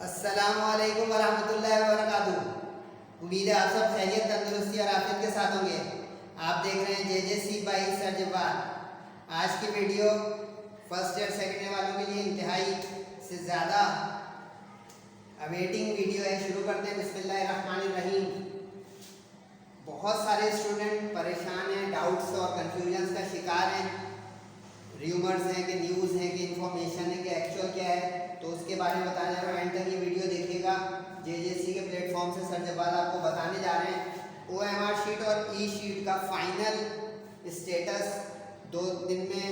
अस्सलामुअलैकुम वरहमतुल्लाहि वबरकातुहू। उम्मीद है आप सब खैरियत, तंदुरुस्ती और आफियत के साथ होंगे। आप देख रहे हैं JJC बाई सर जब्बार। आज की video first year second year वालों के लिए इंतहाई से ज़्यादा अवेटिंग वीडियो है। शुरू करते हैं। बिस्मिल्लाहिर्रहमानिर्रहीम। बहुत सारे स्टूडेंट परेशान हैं, डाउट्स और कन्फ्यूजन्स का शिकार हैं। र्यूमर्स हैं कि न्यूज़ है कि इंफॉर्मेशन है कि एक्चुअल क्या है, तो उसके बारे में बताने जा रहा हूँ। एंड तक ये वीडियो देखिएगा। JJC के प्लेटफॉर्म से सर जब्बार आपको बताने जा रहे हैं OMR शीट और ई शीट का फाइनल स्टेटस। 2 दिन में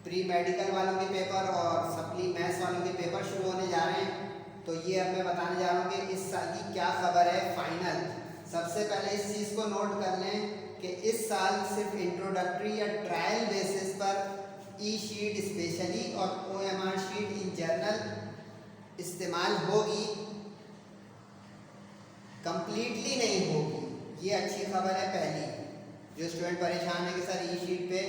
प्री मेडिकल वालों के पेपर और सप्ली मैथ्स वालों के पेपर शुरू होने जा रहे हैं। तो ये अब मैं बताने जा रहा हूँ कि इस साल की क्या खबर है फाइनल। सबसे पहले इस चीज़ को नोट कर लें कि इस साल सिर्फ इंट्रोडक्टरी या ट्रायल बेसिस पर ई शीट स्पेशली और OMR शीट इन जनरल इस्तेमाल होगी, कंप्लीटली नहीं होगी। ये अच्छी खबर है पहली। जो स्टूडेंट परेशान है कि सर ई शीट पे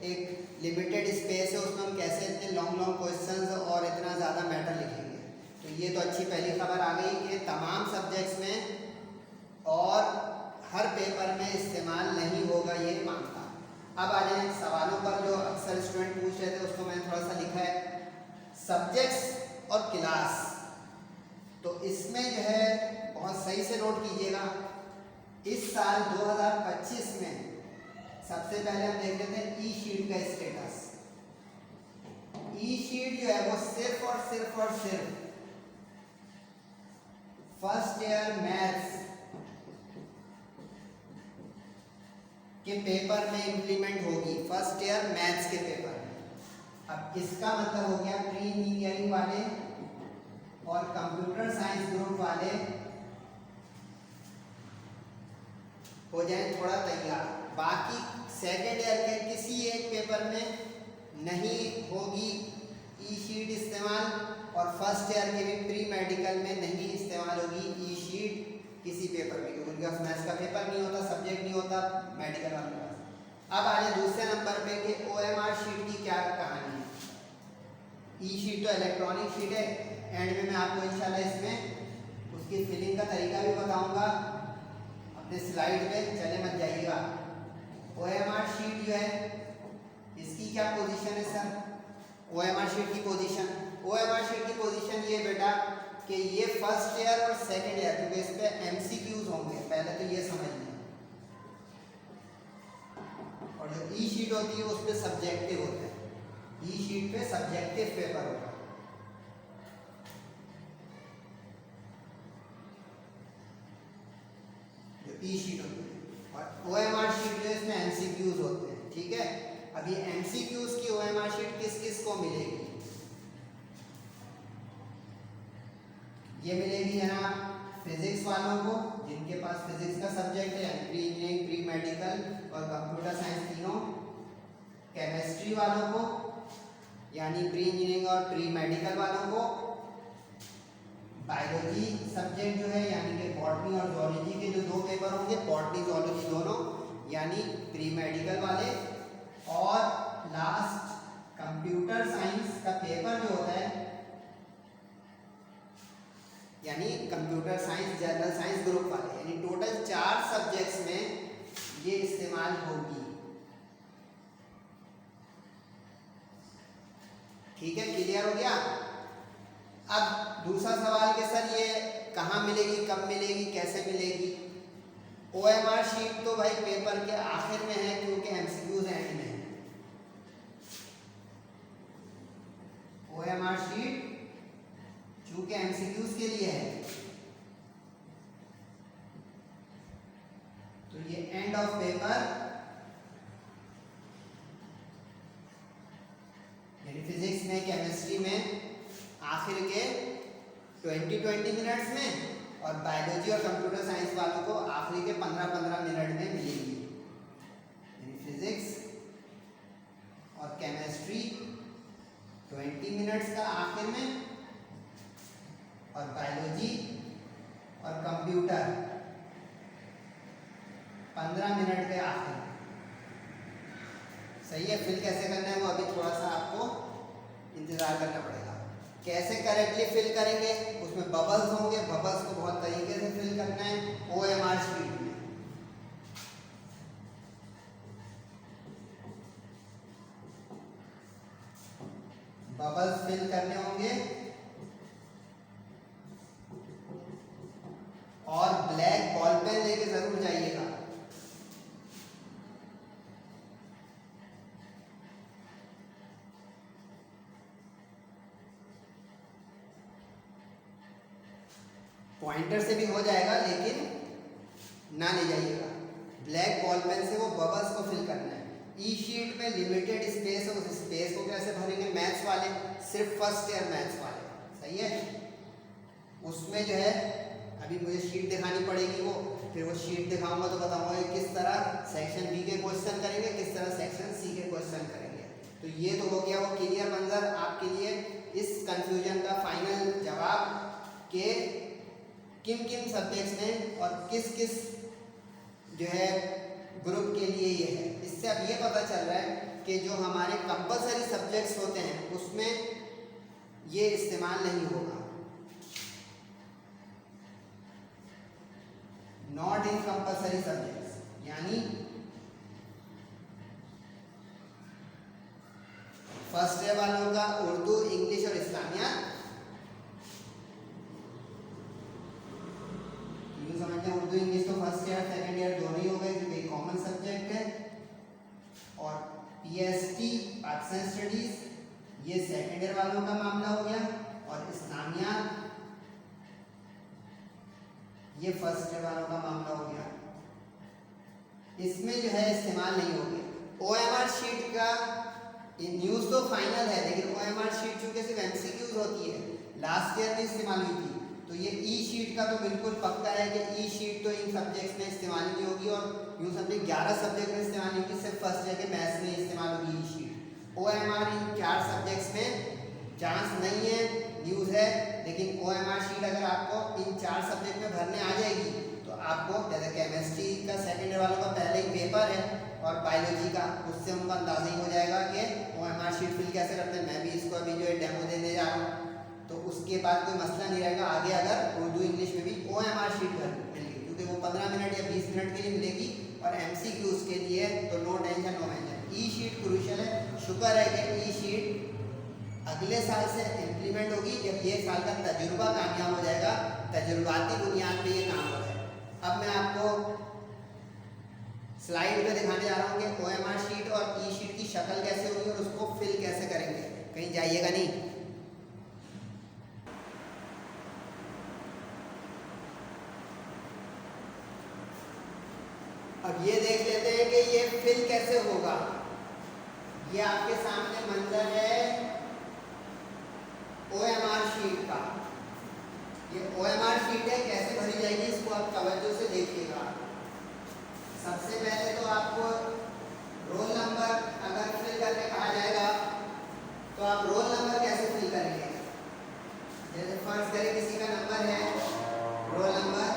एक लिमिटेड स्पेस है, उसमें हम कैसे इतने लॉन्ग क्वेश्चंस और इतना ज़्यादा मैटर लिखेंगे, तो ये तो अच्छी पहली खबर आ गई कि तमाम सब्जेक्ट्स में और हर पेपर में इस्तेमाल नहीं होगा, ये मानता। अब आ जाए सवालों पर जो अक्सर स्टूडेंट पूछ रहे थे, उसको मैंने थोड़ा सा लिखा है सब्जेक्ट्स और क्लास। तो इसमें जो है बहुत सही से नोट कीजिएगा। इस साल 2025 में सबसे पहले हम देख लेते हैं ई शीट का स्टेटस। ई शीट जो है वो सिर्फ और सिर्फ फर्स्ट ईयर मैथ्स के पेपर में इंप्लीमेंट होगी। फर्स्ट ईयर मैथ्स के पेपर में। अब इसका मतलब हो गया प्री इंजीनियरिंग वाले और कंप्यूटर साइंस ग्रुप वाले हो जाए थोड़ा तैयार। बाकी सेकेंड ईयर के किसी एक पेपर में नहीं होगी ई शीट इस्तेमाल, और फर्स्ट ईयर के भी प्री मेडिकल में नहीं इस्तेमाल होगी ई शीट किसी पेपर में, क्योंकि उनके पास मैथ्स का पेपर नहीं होता, सब्जेक्ट नहीं होता मेडिकल वाले पास। अब आ जाए दूसरे नंबर पे कि OMR शीट की क्या कहानी है। ई शीट तो इलेक्ट्रॉनिक शीट है। एंड में मैं आपको इंशाल्लाह इसमें उसकी फिलिंग का तरीका भी बताऊंगा अपने स्लाइड पे, चले मत जाइएगा। OMR शीट जो है इसकी क्या पोजीशन है सर? OMR शीट की पोजीशन ये बेटा कि ये फर्स्ट ईयर और सेकेंड ईयर, क्योंकि इस पे MCQs होंगे, पहले तो ये समझ लें। और जो ई शीट होती है उस पे सब्जेक्टिव होता है। ई शीट पे सब्जेक्टिव पेपर होगा। जो ई शीट होती है और OMR शीट जो इसमें MCQs होते हैं। ठीक है, अब ये MCQs की OMR शीट किस किस को मिलेगी? ये मिलेगी जनाब फिजिक्स वालों को, जिनके पास फिजिक्स का सब्जेक्ट है, प्री इंजीनियरिंग, प्री मेडिकल और कंप्यूटर साइंस तीनों। केमिस्ट्री वालों को यानी प्री इंजीनियरिंग और प्री मेडिकल वालों को। बायोलॉजी सब्जेक्ट जो है यानी कि बॉटनी और जूलॉजी के जो 2 पेपर होंगे, बॉटनी जूलॉजी दोनों, यानी प्री मेडिकल वाले। और लास्ट कंप्यूटर साइंस का पेपर जो होता है यानी computer science general science group वाले, यानी टोटल 4 सब्जेक्ट्स में ये इस्तेमाल होगी। ठीक है, क्लियर हो गया। अब दूसरा सवाल कि सर ये कहाँ मिलेगी, कब मिलेगी, कैसे मिलेगी? OMR शीट तो भाई पेपर के आखिर में है, क्योंकि MCQs एंड में है। OMR शीट चूंकि MCQs के लिए है, तो ये एंड ऑफ पेपर यानी फिजिक्स में, केमिस्ट्री में आखिर के 20 मिनट्स में, और बायोलॉजी और कंप्यूटर साइंस वालों को आखिरी के 15 मिनट में मिलेगी। यानी फिजिक्स और केमिस्ट्री 20 मिनट्स का आखिर में, और बायोलॉजी और कंप्यूटर 15 मिनट के आखिर में। सही है, फिल कैसे करना है वो अभी थोड़ा सा आपको इंतज़ार करना पड़ेगा। कैसे करेक्टली फिल करेंगे, उसमें बबल्स होंगे, बबल्स को बहुत तरीके से फिल करना है OMR शीट में। बबल्स फिल करने होंगे और ब्लैक बॉल पेन लेके जरूर जाइएगा। पॉइंटर से भी हो जाएगा लेकिन ना ले जाइएगा, ब्लैक बॉल पेन से वो बबल्स को फिल करना है। ई शीट में लिमिटेड स्पेस है, उस स्पेस को कैसे भरेंगे मैथ्स वाले, सिर्फ फर्स्ट ईयर मैथ्स वाले, सही है। उसमें जो है अभी मुझे शीट दिखानी पड़ेगी, वो फिर वो शीट दिखाऊंगा तो बताऊंगा कि किस तरह सेक्शन बी के क्वेश्चन करेंगे, किस तरह सेक्शन सी के क्वेश्चन करेंगे। तो ये तो हो गया वो क्लियर मंजर आपके लिए इस कंफ्यूजन का फाइनल जवाब के किन किन सब्जेक्ट्स में और किस किस जो है ग्रुप के लिए ये है। इससे अब ये पता चल रहा है कि जो हमारे कंपलसरी सब्जेक्ट्स होते हैं उसमें ये इस्तेमाल नहीं होगा। नॉट इन कंपलसरी सब्जेक्ट्स यानी फर्स्ट ईयर वालों का उर्दू, इंग्लिश और इस्लामियात, समझते हैं उर्दू इंग्लिश तो फर्स्ट ईयर सेकंड ईयर दोनों ही हो गए क्योंकि कॉमन सब्जेक्ट है। और पीएसटी पाकिस्तान स्टडीज ये सेकंड ईयर वालों का मामला हो गया, और इस्लामियात ये फर्स्ट ईयर वालों का मामला हो गया। इसमें जो है इस्तेमाल नहीं होंगे। OMR शीट का न्यूज़ तो फाइनल है लेकिन OMR शीट चूंकि सिर्फ MCQs होती है, लास्ट ईयर में इस्तेमाल हुई थी, तो ये ई शीट का तो बिल्कुल पक्का है कि ई शीट तो इन सब्जेक्ट्स में इस्तेमाल नहीं होगी, और यूँ समझे 11 सब्जेक्ट में इस्तेमाल नहीं होगी, सिर्फ फर्स्ट ईयर के मैथ्स में इस्तेमाल होगी ई शीट। OMR इन 4 सब्जेक्ट्स में चांस नहीं है, न्यूज़ है, लेकिन OMR शीट अगर आपको इन 4 सब्जेक्ट में भरने आ जाएगी तो आपको जैसे केमिस्ट्री का सेकेंड ईयर वालों का पहले ही पेपर है और बायोलॉजी का, उससे उनका अंदाजा ही हो जाएगा कि OMR शीट फिल कैसे करते हैं। मैं भी इसको अभी जो है डेमो देने जा रहा हूँ, तो उसके बाद कोई मसला नहीं रहेगा आगे अगर उर्दू इंग्लिश में भी OMR शीट मिलेगी, क्योंकि वो 15 मिनट या 20 मिनट के लिए मिलेगी और MCQs के लिए तो नो टेंशन नो मेंशन। ई शीट क्रूशियल है, शुक्र है कि ई शीट अगले साल से इम्प्लीमेंट होगी जब ये साल का तजुर्बा कामयाब हो जाएगा, तजुर्बाती बुनियाद पे ये काम हो जाएगा। अब मैं आपको स्लाइड पे दिखाने जा रहा हूँ कि OMR शीट और ई शीट की शक्ल कैसे होगी और उसको फिल कैसे करेंगे, कहीं जाइएगा नहीं। अब ये देख लेते हैं कि ये फिल कैसे होगा। ये आपके सामने मंजर है OMR शीट का। ये OMR शीट है, कैसे भरी जाएगी इसको आप तवज्जो से देखिएगा। सबसे पहले तो आपको रोल नंबर अगर फिल करने कहा जाएगा तो आप रोल नंबर कैसे फिल करेंगे। जैसे फर्ज करें किसी का नंबर है रोल नंबर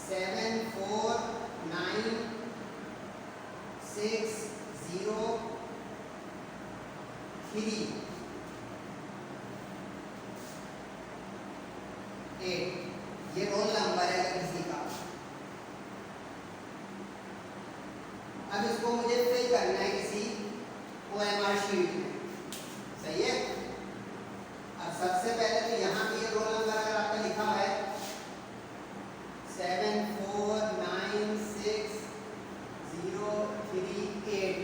7496038, ये रोल नंबर है अगर किसी का। अब इसको मुझे फिल करना है किसी OMR शीट में, सही है। अब सबसे पहले तो यहाँ पे ये रोल नंबर अगर आपका लिखा हुआ है 7496038,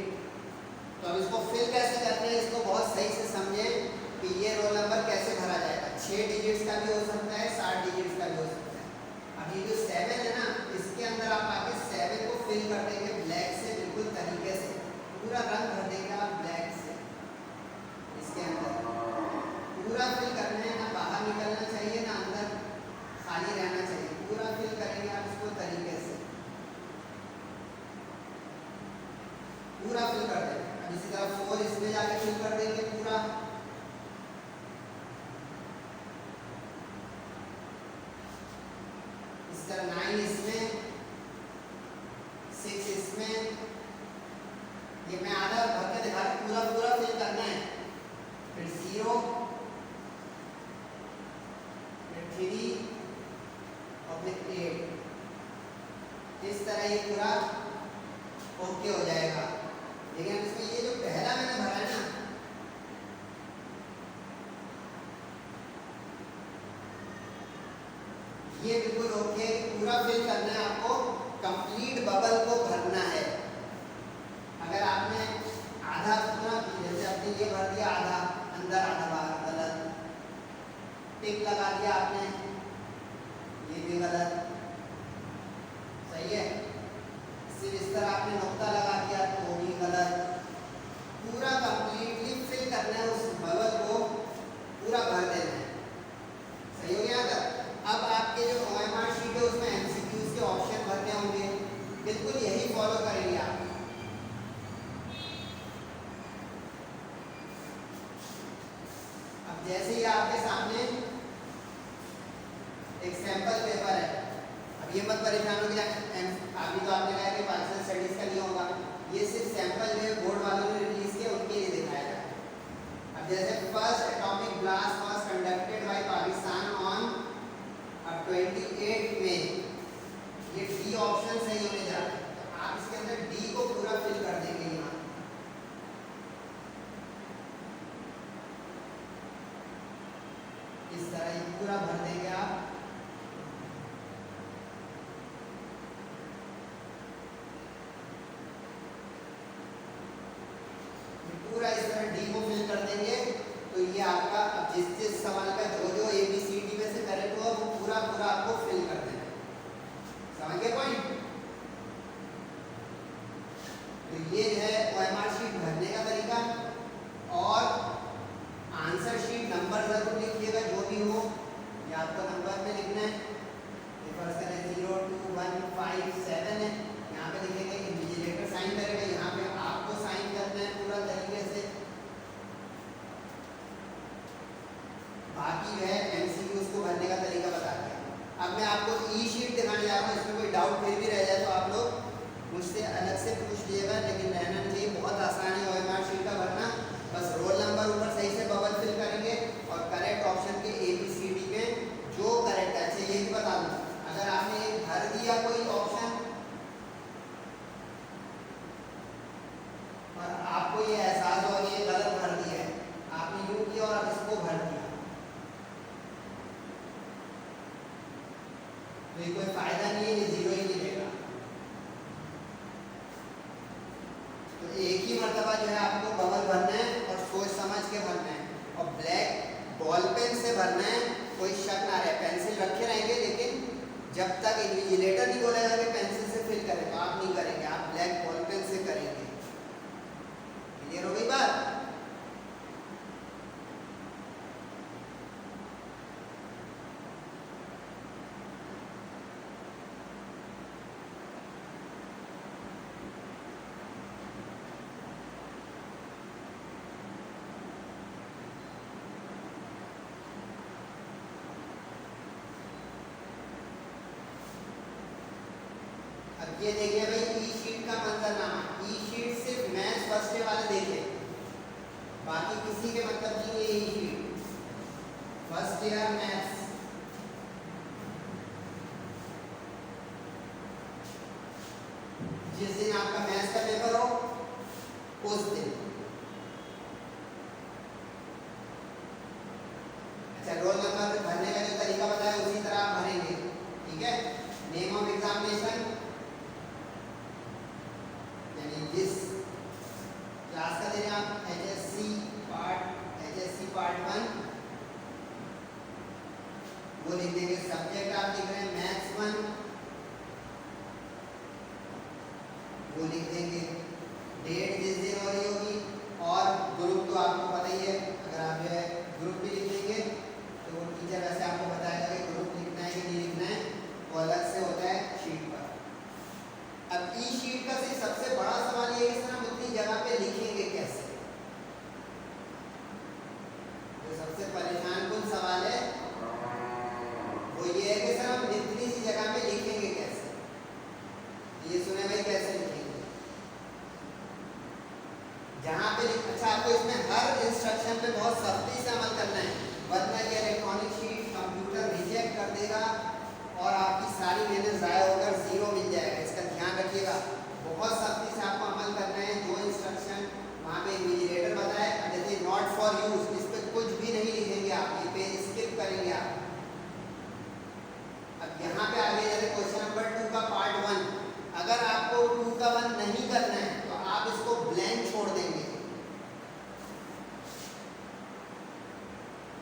तो अब इसको फिल कैसे करते हैं इसको बहुत सही से समझें कि ये रोल नंबर कैसे भरा जाएगा। 6 डिजिट्स का भी हो सकता है, 7 डिजिट्स का भी हो सकता है। अब ये जो 7 है ना, इसके अंदर आप आके 7 को फिल कर देंगे ब्लैक से, बिल्कुल तरीके से पूरा रंग भर देंगे आप ब्लैक से। इसके अंदर पूरा फिल करना है, ना बाहर निकलना चाहिए ना अंदर खाली रहना चाहिए, पूरा फिल करेंगे आप इसको तरीके से, पूरा फिल कर देंगे। अब इसी तरह 4 इसमें जाके फिल कर देंगे पूरा, इस तरह 9 इसमें, 6 इसमें, ये मैं आधा भर के दिखा रहा हूं, पूरा पूरा फिल करना है। फिर 0 ये पूरा ओके हो जाएगा। लेकिन इसमें ये जो पहला मैंने भरा है ना, ये बिल्कुल ओके, पूरा फिल करना है आपको, कंप्लीट बबल को भरना है। अगर आपने आधा पूरा, जैसे आपने ये भर दिया आधा अंदर आधा बाहर, गलत। टिक लगा दिया आपने, ये भी गलत। सही है। सिर्फ इस तरह आपने नुक्ता लगा दिया तो भी गलत। पूरा कंप्लीटली फिल करना है, उस बबल को पूरा भर देना है। सही हो गया था। अब आपके जो OMR शीट है उसमें MCQs के ऑप्शन भरने होंगे, बिल्कुल यही फॉलो करेंगे आप। अब जैसे ही आपके सामने एक सैंपल पेपर है, अब ये मत परेशान हो गया, अभी तो आपने कहा कि पाकिस्तान स्टडीज का नहीं होगा, ये सिर्फ सैंपल जो बोर्ड वालों ने रिलीज किया उनके लिए दिखाया जाए। अब जैसे first atomic blast was conducted by Pakistan on 28 में, ये डी ऑप्शन सही होने जा रहा है, तो आप इसके अंदर डी को पूरा फिल कर देंगे। यहाँ इस तरह ये पूरा भर देंगे आप। पूरा इस तरह डी को फिल कर देंगे, तो ये आपका जिस जिस सवाल का जो जो ABCD में से करेक्ट हुआ वो पूरा पूरा आपको फिल कर देना है। समझ गए पॉइंट? तो ये है OMR शीट भरने का तरीका। और आंसर शीट नंबर जरूर लिखिएगा, जो भी हो ये आपको नंबर में लिखना है। फर्स्ट करें 0 2 1 5 7 है, यहाँ पे लिखेंगे, इन्विजिलेटर साइन करेगा, यहाँ पे आपको साइन करना है पूरा तरीके से। बाकी जो है MCQ उसको भरने का तरीका बता दिया। अब मैं आपको ई शीट दिखाने जा रहा हूँ, इसमें कोई डाउट फिर भी रह जाए तो आप लोग मुझसे अलग से पूछ लीजिएगा, लेकिन रहना नहीं चाहिए। बहुत आसान है OMR शीट का भरना, बस रोल नंबर ऊपर सही से बबल फिल करेंगे और करेक्ट ऑप्शन के ABCD में जो करेक्ट है। अच्छा ये भी बता दूँ, अगर आपने एक भर दिया कोई ऑप्शन और आपको ये एहसास हो ये गलत भर दिया है, आपने यूं किया और अब इसको भर दिया, तो ये कोई फायदा नहीं है, ये 0 ही मिलेगा। तो एक ही मर्तबा जो है आपको बबल भरना है और सोच समझ के भरना है, और ब्लैक बॉल पेन से भरना है। कोई शक ना रहे, पेंसिल रखे रहेंगे, लेकिन जब तक इन्विजिलेटर नहीं बोलेगा कि पेंसिल से फिल करें तो आप नहीं करेंगे, आप ब्लैक बॉल पेन से करेंगे। क्लियर हो गई बात? अब ये देखिए भाई, ई शीट का मंजरनामा। ई शीट सिर्फ मैथ्स फर्स्ट डे वाले देखे, बाकी किसी के मतलब नहीं है। ई शीट फर्स्ट ईयर मैथ्स, जिस दिन आपका मैथ्स का पेपर हो उस दिन। अच्छा, रोल नंबर भरने का जो तरीका बताया उसी तरह आप भरेंगे, ठीक है। नेम ऑफ एग्जामिनेशन, जिस क्लास का दे रहे हैं आप, HSC पार्ट 1 वो लिख देंगे। सब्जेक्ट आप लिख रहे हैं मैथ्स 1 वो लिख देंगे। डेट जिस दिन हो रही होगी, और ग्रुप तो आपको पता ही है, अगर आप जो है ग्रुप भी लिख देंगे तो वो टीचर वैसे आपको बताएगा कि ग्रुप लिखना है कि नहीं लिखना है, वो अलग से होता है शीट पर। अब ई शीट का सबसे बड़ा सवाल ये है कि सर हम उतनी जगह पे लिखेंगे कैसे। तो सबसे परेशान कुल सवाल है वो ये है कि सर हम इतनी सी जगह पे लिखेंगे कैसे। ये सुने भाई, कैसे लिखेंगे जहाँ पे अच्छा, आपको इसमें हर इंस्ट्रक्शन पे बहुत सख्ती से अमल करना है, वरना ये इलेक्ट्रॉनिक शीट कंप्यूटर रिजेक्ट कर देगा और आपकी सारी मेहनत ज़ाया होकर 0 मिल जाएगा। इसका ध्यान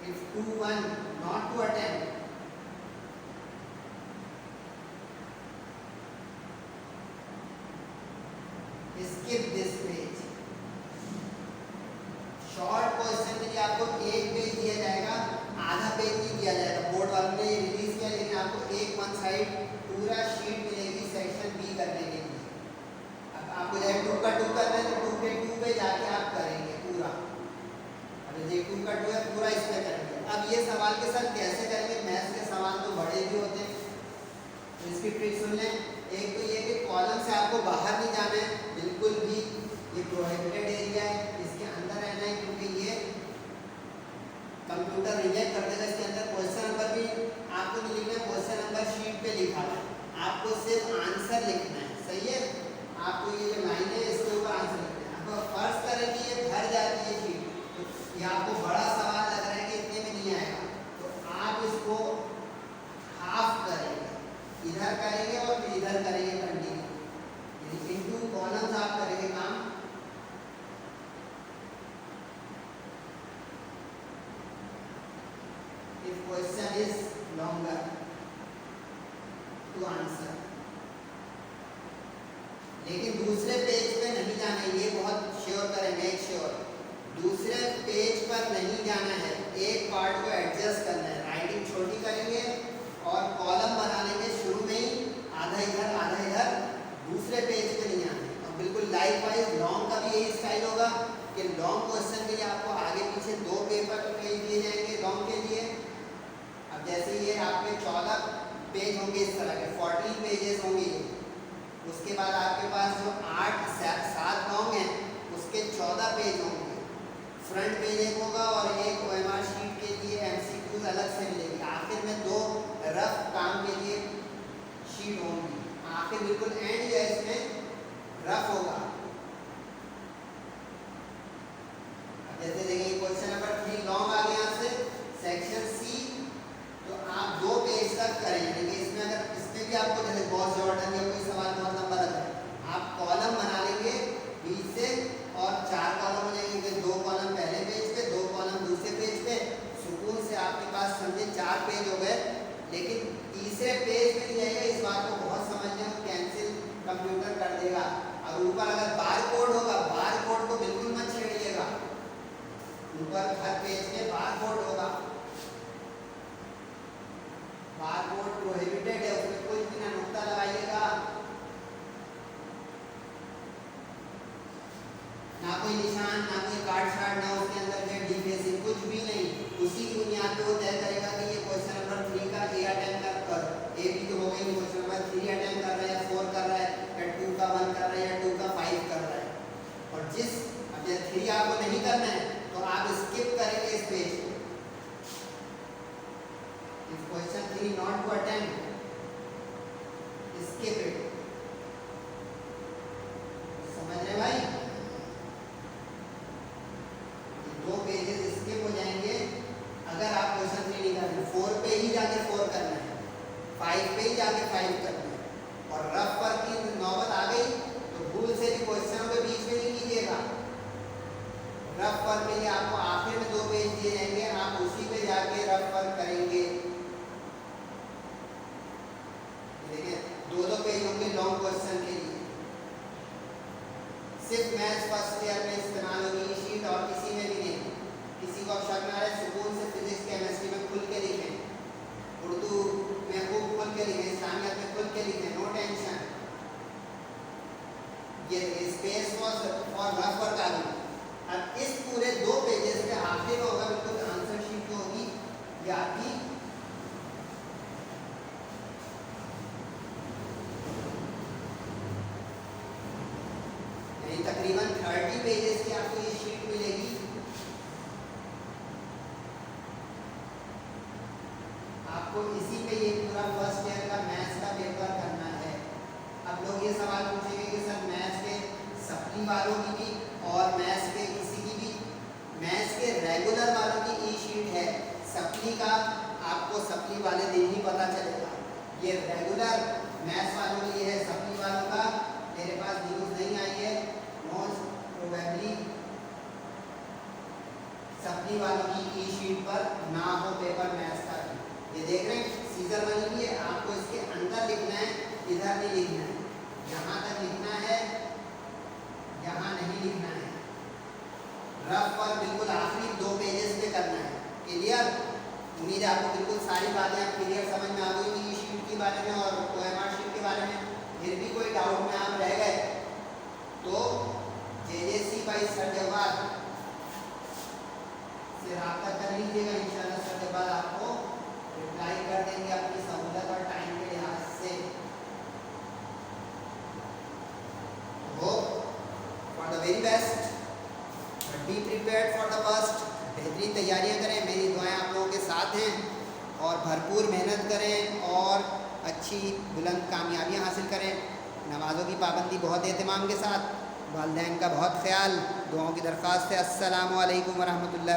if 2 1 not to attempt, skip this page. Short question के लिए आपको एक पेज दिया जाएगा, आधा पेज नहीं दिया जाएगा। बोर्ड वालों ने रिलीज किया, लेकिन आपको एक वन साइड पूरा शीट मिलेगी सेक्शन बी करने के लिए। अब आपको चाहे 2 का 2 करना है तो 2 के 2 पे जाके आप करेंगे पूरा। अब ये 2 का 2 है, पूरा इस पे करेंगे। अब ये सवाल के साथ कैसे करेंगे, मैथ्स के सवाल तो बड़े भी होते हैं, तो इसकी ट्रिक सुन लें। एक तो ये कि कॉलम से आपको बाहर नहीं जाना है बिल्कुल भी, ये प्रोहिबिटेड एरिया है, इसके अंदर रहना है, क्योंकि ये कंप्यूटर रिजेक्ट कर देगा। इसके अंदर क्वेश्चन नंबर भी आपको नहीं लिखना है, क्वेश्चन नंबर शीट पे लिखा है, आपको सिर्फ आंसर लिखना है। सही है, आपको ये जो लाइन है इसके ऊपर आंसर लिखना है। आपको फर्ज करें कि ये भर जाती है शीट, तो ये आपको बड़ा सवाल लग रहा है कि इतने में नहीं आएगा, तो आप इसको हाफ करेंगे, इधर करेंगे और फिर इधर करेंगे कंटिन्यू, इनटू कॉलम्स आप करेंगे काम। If question is longer to answer, लेकिन दूसरे पेज पे नहीं जाना है, ये बहुत श्योर करें, मेक श्योर दूसरे पेज पर नहीं जाना है। एक पार्ट को एडजस्ट करना है, राइटिंग छोटी करेंगे और कॉलम बना लेंगे शुरू में ही, आधा इधर आधा इधर, दूसरे पेज पे नहीं आना है। और बिल्कुल लाइकवाइज लॉन्ग का भी यही स्टाइल होगा कि लॉन्ग क्वेश्चन के लिए आपको आगे पीछे 2 पेपर पेज दिए जाएंगे लॉन्ग के लिए। अब जैसे ये आपके 14 पेज होंगे, इस तरह के 14 पेजेस होंगे, उसके बाद आपके पास जो 7 लॉन्ग हैं उसके 14 पेज होंगे। फ्रंट पेज एक होगा और एक OMR शीट के लिए MCQs अलग से मिलेगी। आखिर में 2 रफ काम के लिए शीट होंगी। आखिर बिल्कुल एंड या इसमें रफ होगा। जैसे देखिए क्वेश्चन नंबर 3 लॉन्ग आ गया यहाँ से, सेक्शन सी, तो आप 2 पेज तक करें। लेकिन इसमें अगर इसमें भी आपको जैसे गॉस जॉर्डन या कोई सवाल बहुत लंबा लग रहा है, आप कॉलम बना लेंगे बीच से और 4 कॉलम हो जाएंगे, 2 कॉलम पहले पेज पे, 2 कॉलम दूसरे पेज पे, सुकून से आपके पास समझे 4 पेज हो गए। लेकिन तीसरे पेज पे नहीं जाएगा, इस बात को बहुत समझने को कैंसिल कंप्यूटर कर देगा। और ऊपर अगर बार कोड होगा, बार कोड को बिल्कुल मत छेड़िएगा, ऊपर हर पेज में बार कोड होगा, बार कोड प्रोहिबिटेड है, उसमें कुछ भी ना नुक्ता लगाइएगा, ना कोई निशान, ना कोई काट छाट, ना उसके अंदर में डिफेसिंग, कुछ भी नहीं। उसी की बुनियाद पे वो तय करेगा कि ये क्वेश्चन नंबर 3 का ए अटेम्प्ट कर, ए भी तो हो गई, क्वेश्चन नंबर 3 अटेम्प्ट कर रहा है या 4 कर रहा है या 2 का 1 कर रहा है या 2 का 5 कर रहा है। और जिस अब जब 3 आपको नहीं करना है तो आप स्किप करेंगे इस पेज को। If question 3 not to attempt, skip it. समझ रहे भाई? 2 पेजेस स्किप हो जाएंगे अगर आप क्वेश्चन 3 नहीं कर रहे। 4 पे ही जाके 4 करना है, 5 पे ही जाके 5 करना है। और रफ पर की नौबत आ गई तो भूल से भी क्वेश्चनों के बीच में नहीं कीजिएगा। रफ पर के लिए आपको आखिर में 2 पेज दिए जाएंगे, आप उसी पे जाके रफ पर करेंगे। देखिए 2-2 पेज होंगे लॉन्ग क्वेश्चन के लिए। सिर्फ मैथ्स फर्स्ट ईयर में इस्तेमाल होगी शीट, और किसी में भी नहीं। किसी को अब शक ना रहे, सुकून से फिजिक्स केमिस्ट्री में खुल के लिखें, उर्दू में खूब खुल के लिखें, इस्लामियत में खुल के लिखें, नो टेंशन। ये स्पेस फॉर रफ वर्क आ गई। अब इस पूरे 2 पेजेस के आखिर में होगा बिल्कुल आंसर शीट जो होगी ये आपकी तकरीबन 30 पेजेस की आपको ये शीट मिलेगी। आपको इसी पे ये पूरा फर्स्ट ईयर का मैथ्स का पेपर करना है। अब लोग ये सवाल पूछेंगे कि सर मैथ्स के सप्ली वालों की भी और मैथ्स के किसी की भी, मैथ्स के रेगुलर वालों की ई शीट है, सप्ली का आपको सप्ली वाले दिन ही पता चलेगा। ये रेगुलर मैथ्स वालों के लिए है, सप्ली वालों का मेरे पास न्यूज़ नहीं आई है, मोस्ट प्रोबेबली सप्ली वालों की ई शीट पर ना इधर नहीं लिखना है, यहाँ तक लिखना है, यहाँ नहीं लिखना है। रफ वर्क बिल्कुल आखिरी 2 पेजेस पे करना है। क्लियर? उम्मीद है आपको बिल्कुल सारी बातें आप क्लियर समझ में आ गई होंगी शीट के बारे में और OMR शीट के बारे में। फिर भी कोई डाउट में आप रह गए तो JJC बाई सर्टेबाद से रब्ता कर लीजिएगा। इंशाल्लाह सर्टेबाद आपको रिप्लाई कर देंगे अपनी सहूलत और टाइम के लिहाज से। Hope for the very best, be prepared for the worst. बेहतरीन तैयारियां करें, मेरी दुआएं आप लोगों के साथ हैं और भरपूर मेहनत करें और अच्छी बुलंद कामयाबियां हासिल करें। नमाज़ों की पाबंदी बहुत एहतमाम के साथ, वालिदैन का बहुत ख्याल, दुआओं की दरख्वास्त है। अस्सलामु अलैकुम व रहमतुल्लाह।